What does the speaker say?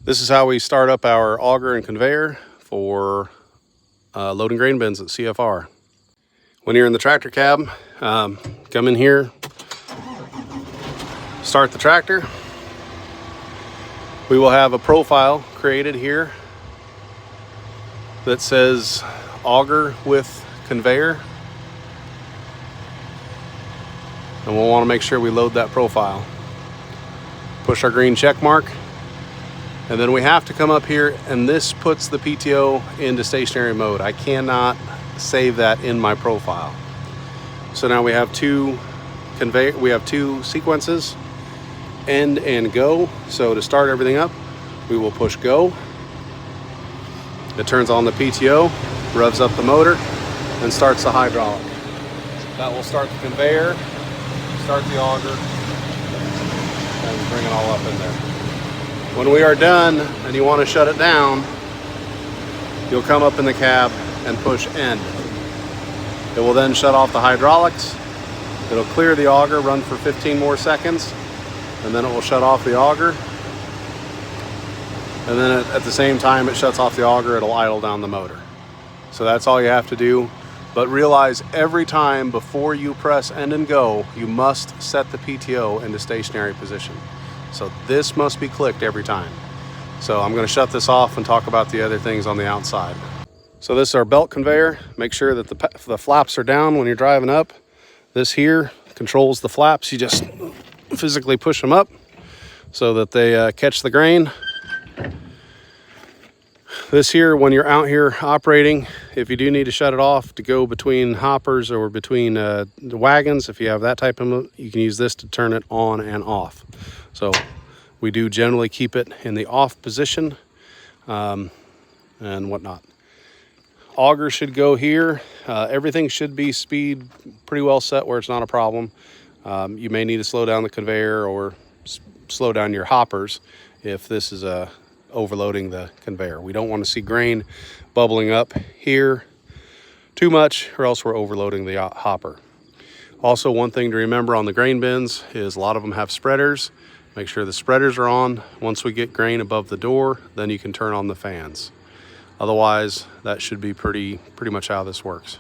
This is how we start up our auger and conveyor for loading grain bins at CFR. When you're in the tractor cab, come in here, start the tractor. We will have a profile created here that says auger with conveyor. And we'll want to make sure we load that profile. Push our green check mark. And then we have to come up here, and this puts the PTO into stationary mode. I cannot save that in my profile. So now we have two sequences, end and go. So to start everything up, we will push go. It turns on the PTO, revs up the motor, and starts the hydraulic. That will start the conveyor, start the auger, and bring it all up in there. When we are done and you want to shut it down, you'll come up in the cab and push end. It will then shut off the hydraulics. It'll clear the auger, run for 15 more seconds, and then it will shut off the auger. And then at the same time it shuts off the auger, it'll idle down the motor. So that's all you have to do. But realize every time before you press end and go, you must set the PTO into stationary position. So this must be clicked every time. So I'm going to shut this off and talk about the other things on the outside. So this is our belt conveyor. Make sure that the flaps are down when you're driving up. This here controls the flaps. You just physically push them up so that they catch the grain. This here, when you're out here operating, if you do need to shut it off to go between hoppers or between the wagons, if you have that type of, you can use this to turn it on and off. So we do generally keep it in the off position and whatnot. Auger should go here. Everything should be speed pretty well set where it's not a problem. You may need to slow down the conveyor or slow down your hoppers if this is overloading the conveyor. We don't want to see grain bubbling up here too much, or else we're overloading the hopper. Also, one thing to remember on the grain bins is a lot of them have spreaders. Make sure the spreaders are on. Once we get grain above the door, then you can turn on the fans. Otherwise, that should be pretty much how this works.